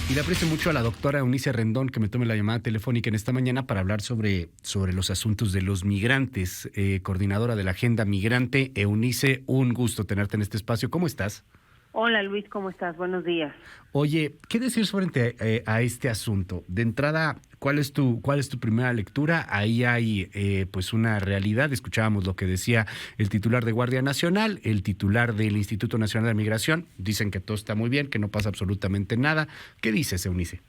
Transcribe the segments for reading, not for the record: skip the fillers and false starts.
Y le aprecio mucho a la doctora Eunice Rendón que me tome la llamada telefónica en esta mañana para hablar sobre los asuntos de los migrantes, coordinadora de la Agenda Migrante. Eunice, un gusto tenerte en este espacio. ¿Cómo estás? Hola Luis, ¿cómo estás? Buenos días. Oye, ¿qué decir sobre a este asunto? De entrada, ¿cuál es tu primera lectura? Ahí hay pues una realidad. Escuchábamos lo que decía el titular de Guardia Nacional, el titular del Instituto Nacional de Migración. Dicen que todo está muy bien, que no pasa absolutamente nada. ¿Qué dices, Eunice?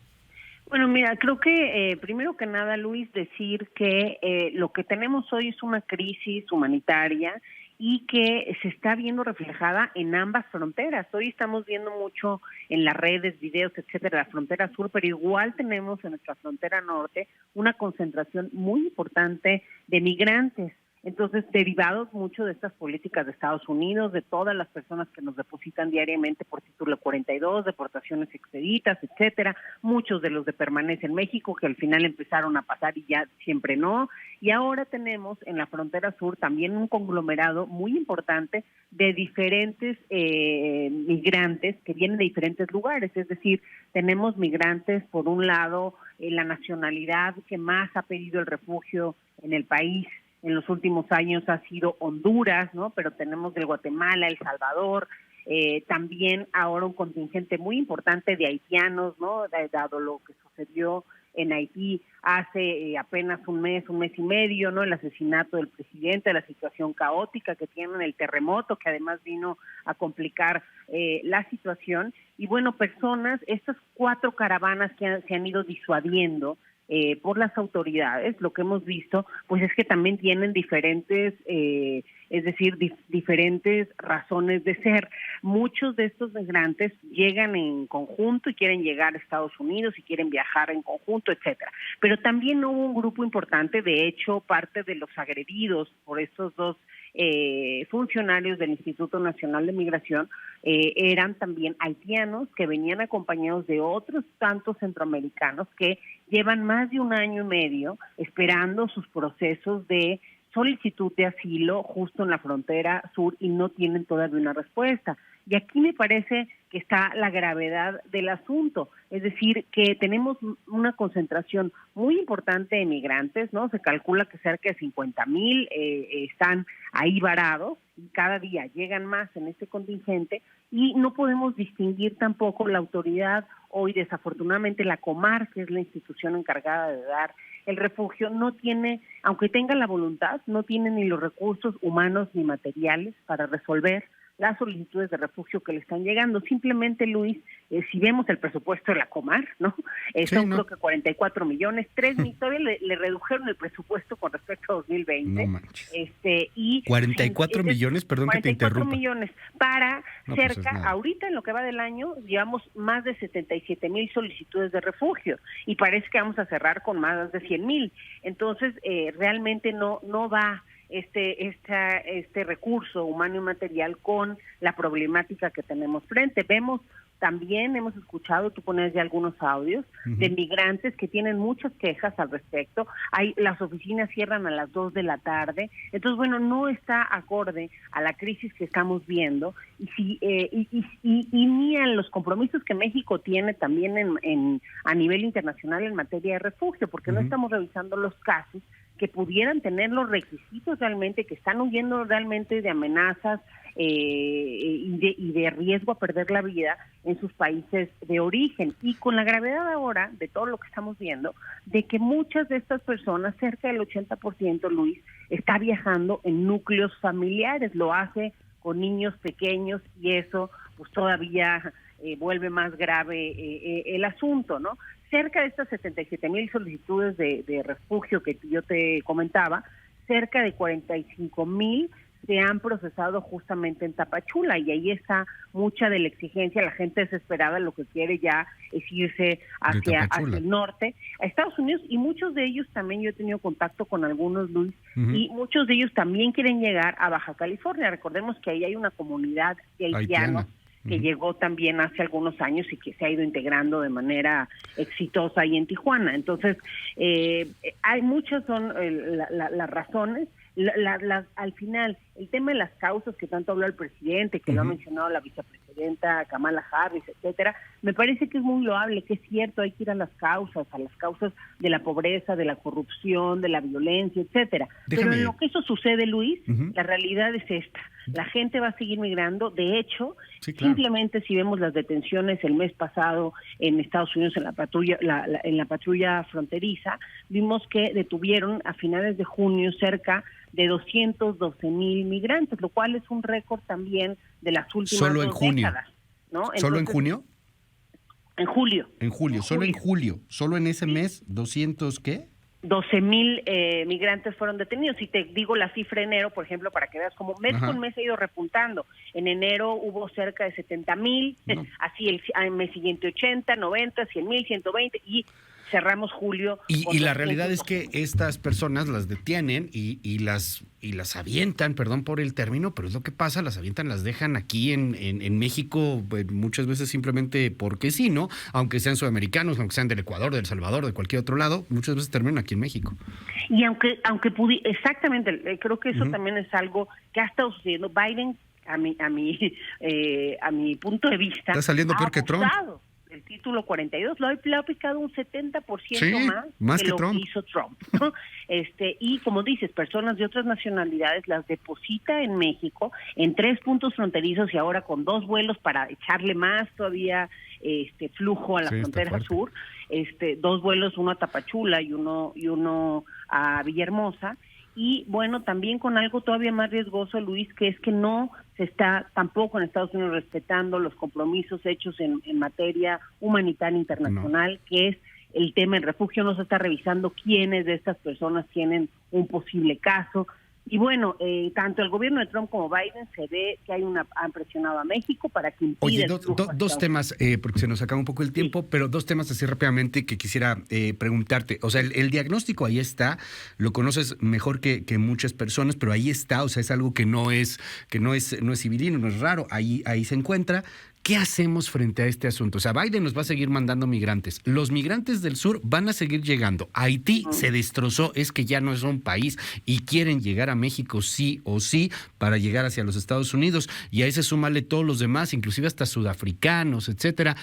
Bueno, mira, creo que primero que nada, Luis, decir que lo que tenemos hoy es una crisis humanitaria y que se está viendo reflejada en ambas fronteras. Hoy estamos viendo mucho en las redes, videos, etcétera, la frontera sur, pero igual tenemos en nuestra frontera norte una concentración muy importante de migrantes. Entonces, derivados mucho de estas políticas de Estados Unidos, de todas las personas que nos depositan diariamente por título 42, deportaciones expeditas, etcétera, muchos de los de permanece en México, que al final empezaron a pasar y ya siempre no. Y ahora tenemos en la frontera sur también un conglomerado muy importante de diferentes migrantes que vienen de diferentes lugares. Es decir, tenemos migrantes, por un lado, la nacionalidad que más ha pedido el refugio en el país en los últimos años ha sido Honduras, ¿no? Pero tenemos de Guatemala, El Salvador, también ahora un contingente muy importante de haitianos, ¿no? Dado lo que sucedió en Haití hace apenas un mes y medio, ¿no? El asesinato del presidente, la situación caótica que tienen, el terremoto que además vino a complicar la situación. Y bueno, personas, estas 4 caravanas que se han ido disuadiendo por las autoridades, lo que hemos visto, pues es que también tienen diferentes, diferentes razones de ser. Muchos de estos migrantes llegan en conjunto y quieren llegar a Estados Unidos y quieren viajar en conjunto, etcétera. Pero también hubo un grupo importante, de hecho, parte de los agredidos por estos dos funcionarios del Instituto Nacional de Migración eran también haitianos que venían acompañados de otros tantos centroamericanos que llevan más de 1 año y medio esperando sus procesos de solicitud de asilo justo en la frontera sur y no tienen todavía una respuesta. Y aquí me parece que está la gravedad del asunto, es decir, que tenemos una concentración muy importante de migrantes, ¿no? Se calcula que cerca de 50,000 están ahí varados y cada día llegan más en este contingente y no podemos distinguir tampoco la autoridad. Hoy desafortunadamente la Comar, que es la institución encargada de dar el refugio, no tiene, aunque tenga la voluntad, no tiene ni los recursos humanos ni materiales para resolver las solicitudes de refugio que le están llegando. Simplemente, Luis, si vemos el presupuesto de la Comar, ¿no? Son ¿no? creo que 44 millones, 3 millones, todavía le redujeron el presupuesto con respecto a 2020. No manches. Y 44 millones, perdón que te 44 interrumpa. millones para No, pues cerca, es nada. ahorita en lo que va del año, llevamos más de 77,000 solicitudes de refugio y parece que vamos a cerrar con más de 100,000. Entonces, realmente no va este recurso humano y material con la problemática que tenemos frente. También hemos escuchado, tú pones ya algunos audios, de migrantes que tienen muchas quejas al respecto. Las oficinas cierran a las 2 de la tarde. Entonces, bueno, no está acorde a la crisis que estamos viendo y ni a los compromisos que México tiene también a nivel internacional en materia de refugio, porque no estamos revisando los casos que pudieran tener los requisitos realmente, que están huyendo realmente de amenazas y de riesgo a perder la vida en sus países de origen. Y con la gravedad ahora de todo lo que estamos viendo, de que muchas de estas personas, cerca del 80%, Luis, está viajando en núcleos familiares, lo hace con niños pequeños y eso pues todavía vuelve más grave el asunto, ¿no? Cerca de estas 77,000 solicitudes de refugio que yo te comentaba, cerca de 45,000 se han procesado justamente en Tapachula y ahí está mucha de la exigencia. La gente desesperada lo que quiere ya es irse hacia el norte, a Estados Unidos, y muchos de ellos también, yo he tenido contacto con algunos, Luis, y muchos de ellos también quieren llegar a Baja California. Recordemos que ahí hay una comunidad de haitianos que llegó también hace algunos años y que se ha ido integrando de manera exitosa ahí en Tijuana. Entonces, hay muchas son las razones. Al final, el tema de las causas que tanto habló el presidente, que lo ha mencionado la vicepresidenta vicepresidenta Kamala Harris, etcétera, me parece que es muy loable, que es cierto, hay que ir a las causas de la pobreza, de la corrupción, de la violencia, etcétera. Pero en lo que eso sucede, Luis, la realidad es esta. La gente va a seguir migrando. De hecho, sí, claro, simplemente si vemos las detenciones el mes pasado en Estados Unidos en la patrulla fronteriza, vimos que detuvieron a finales de junio cerca de 212,000 migrantes, lo cual es un récord también de las últimas ¿Solo en junio? décadas, ¿no? Entonces, ¿solo en junio? En julio. En julio, solo en julio. ¿Solo en ese mes 200 qué? 12,000 migrantes fueron detenidos. Si te digo la cifra de enero, por ejemplo, para que veas cómo mes con mes ha ido repuntando. En enero hubo cerca de 70,000, así el mes siguiente 80, 90, 100,000, 120 y cerramos julio. Y la realidad es que estas personas las detienen y las avientan, perdón por el término, pero es lo que pasa, las avientan, las dejan aquí en México, pues, muchas veces simplemente porque sí, ¿no? Aunque sean sudamericanos, aunque sean del Ecuador, de El Salvador, de cualquier otro lado, muchas veces terminan aquí en México. Y exactamente, creo que eso también es algo que ha estado sucediendo. Biden, a mi punto de vista, está saliendo peor que Trump. El título 42 lo ha aplicado un 70% sí, más que lo Trump. Que hizo Trump, ¿no? Y como dices, personas de otras nacionalidades las deposita en México en 3 puntos fronterizos y ahora con 2 vuelos para echarle más todavía flujo a la frontera sur, 2 vuelos, uno a Tapachula y uno a Villahermosa. Y bueno, también con algo todavía más riesgoso, Luis, que es que no se está tampoco en Estados Unidos respetando los compromisos hechos en materia humanitaria internacional, que es el tema del refugio. No se está revisando quiénes de estas personas tienen un posible caso. Y bueno, tanto el gobierno de Trump como Biden se ve que han presionado a México para que impida. Oye, dos temas, porque se nos acaba un poco el tiempo, sí, pero 2 temas así rápidamente que quisiera preguntarte. O sea, el diagnóstico ahí está, lo conoces mejor que muchas personas, pero ahí está, o sea, es algo que no es civilino, no es raro, ahí se encuentra. ¿Qué hacemos frente a este asunto? O sea, Biden nos va a seguir mandando migrantes. Los migrantes del sur van a seguir llegando. Haití se destrozó, es que ya no es un país y quieren llegar a México sí o sí para llegar hacia los Estados Unidos. Y a ese súmale todos los demás, inclusive hasta sudafricanos, etcétera.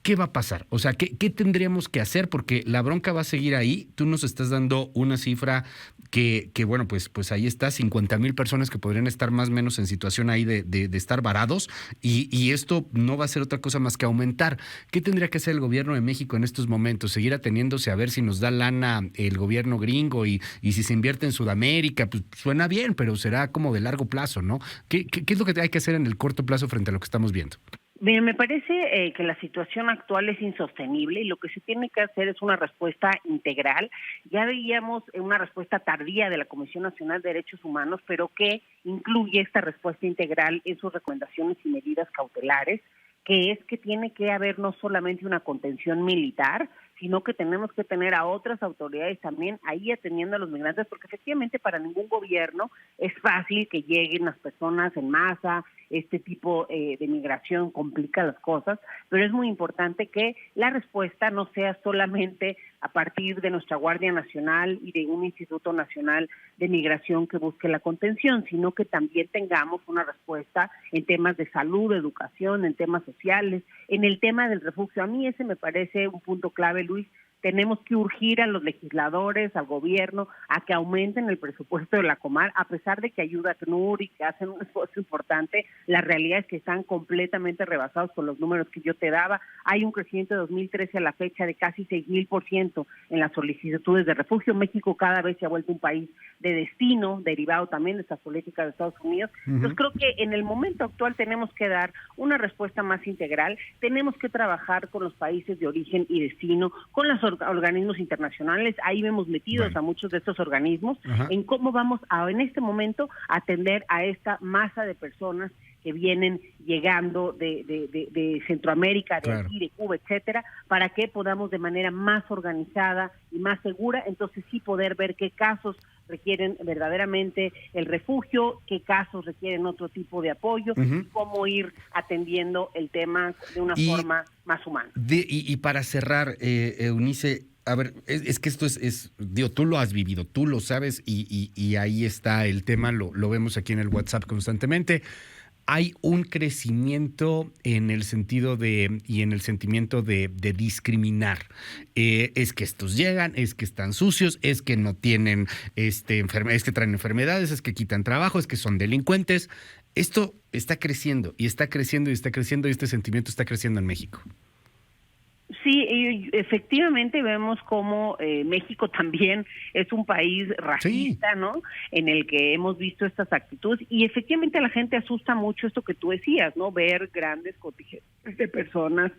¿Qué va a pasar? O sea, ¿qué tendríamos que hacer? Porque la bronca va a seguir ahí. Tú nos estás dando una cifra que bueno, pues ahí está, 50,000 personas que podrían estar más o menos en situación ahí de estar varados y esto no va a ser otra cosa más que aumentar. ¿Qué tendría que hacer el gobierno de México en estos momentos? ¿Seguir ateniéndose a ver si nos da lana el gobierno gringo y si se invierte en Sudamérica? Pues suena bien, pero será como de largo plazo, ¿no? ¿Qué es lo que hay que hacer en el corto plazo frente a lo que estamos viendo? Bien, me parece que la situación actual es insostenible y lo que se tiene que hacer es una respuesta integral. Ya veíamos una respuesta tardía de la Comisión Nacional de Derechos Humanos, pero que incluye esta respuesta integral en sus recomendaciones y medidas cautelares, que es que tiene que haber no solamente una contención militar, sino que tenemos que tener a otras autoridades también ahí atendiendo a los migrantes, porque efectivamente para ningún gobierno es fácil que lleguen las personas en masa. Este tipo de migración complica las cosas, pero es muy importante que la respuesta no sea solamente a partir de nuestra Guardia Nacional y de un Instituto Nacional de Migración que busque la contención, sino que también tengamos una respuesta en temas de salud, educación, en temas sociales, en el tema del refugio. A mí ese me parece un punto clave, Luis. Tenemos que urgir a los legisladores, al gobierno, a que aumenten el presupuesto de la Comar, a pesar de que ayuda a ACNUR y que hacen un esfuerzo importante. La realidad es que están completamente rebasados con los números que yo te daba. Hay un crecimiento de 2013 a la fecha de casi 6,000% en las solicitudes de refugio. México cada vez se ha vuelto un país de destino, derivado también de estas políticas de Estados Unidos. Entonces creo que en el momento actual tenemos que dar una respuesta más integral. Tenemos que trabajar con los países de origen y destino, con las organismos internacionales. Ahí vemos metidos a muchos de estos organismos en cómo vamos en este momento a atender a esta masa de personas que vienen llegando de Centroamérica, de aquí, de Cuba, etcétera, para que podamos de manera más organizada y más segura, entonces sí poder ver qué casos requieren verdaderamente el refugio, qué casos requieren otro tipo de apoyo, y cómo ir atendiendo el tema de una forma más humana. Y para cerrar, Eunice, a ver, es que esto digo, tú lo has vivido, tú lo sabes y ahí está el tema, lo vemos aquí en el WhatsApp constantemente. hay un crecimiento en el sentido y en el sentimiento de discriminar. Es que estos llegan, es que están sucios, es que no tienen es que traen enfermedades, es que quitan trabajo, es que son delincuentes. Esto está creciendo y está creciendo y está creciendo y este sentimiento está creciendo en México. Sí, efectivamente vemos como México también es un país racista, sí, ¿no? En el que hemos visto estas actitudes y efectivamente a la gente asusta mucho esto que tú decías, ¿no? Ver grandes contingentes de personas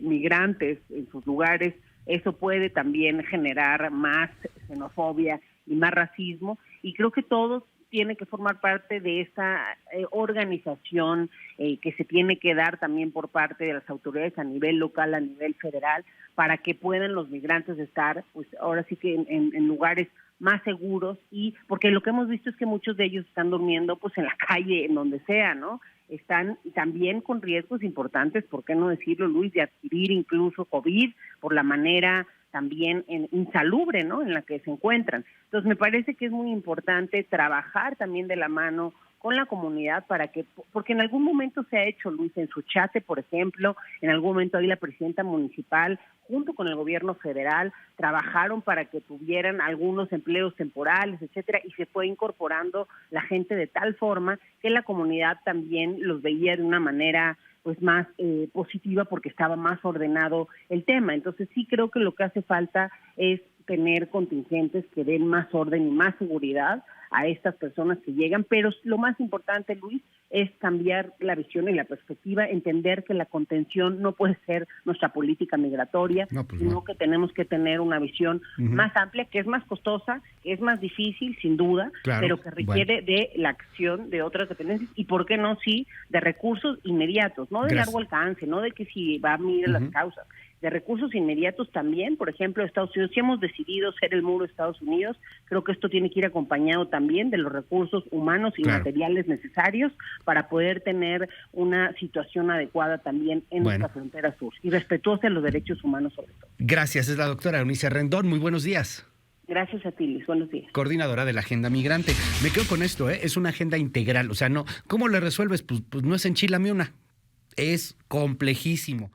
migrantes en sus lugares, eso puede también generar más xenofobia y más racismo y creo que todos tiene que formar parte de esta organización que se tiene que dar también por parte de las autoridades a nivel local, a nivel federal, para que puedan los migrantes estar, pues ahora sí que en lugares más seguros y porque lo que hemos visto es que muchos de ellos están durmiendo pues en la calle, en donde sea, ¿no? Están también con riesgos importantes, ¿por qué no decirlo, Luis?, de adquirir incluso COVID por la manera también insalubre, ¿no?, en la que se encuentran. Entonces, me parece que es muy importante trabajar también de la mano con la comunidad para que, porque en algún momento se ha hecho, Luis, en Suchate, por ejemplo, en algún momento ahí la presidenta municipal, junto con el gobierno federal, trabajaron para que tuvieran algunos empleos temporales, etcétera, y se fue incorporando la gente de tal forma que la comunidad también los veía de una manera pues más positiva porque estaba más ordenado el tema. Entonces sí creo que lo que hace falta es tener contingentes que den más orden y más seguridad a estas personas que llegan, pero lo más importante, Luis, es cambiar la visión y la perspectiva, entender que la contención no puede ser nuestra política migratoria, sino que tenemos que tener una visión más amplia, que es más costosa, que es más difícil, sin duda, claro, pero que requiere de la acción de otras dependencias y, ¿por qué no?, sí, de recursos inmediatos, no de largo alcance, no de que si va a mirar las causas, de recursos inmediatos también. Por ejemplo, Estados Unidos, si hemos decidido ser el muro de Estados Unidos, creo que esto tiene que ir acompañado también de los recursos humanos y materiales necesarios para poder tener una situación adecuada también en nuestra frontera sur y respetuosa de los derechos humanos sobre todo. Gracias, es la doctora Eunice Rendón, muy buenos días. Gracias a ti, Luis. Buenos días. Coordinadora de la Agenda Migrante. Me quedo con esto, es una agenda integral, o sea, no, ¿cómo le resuelves? Pues no es enchilame una, es complejísimo.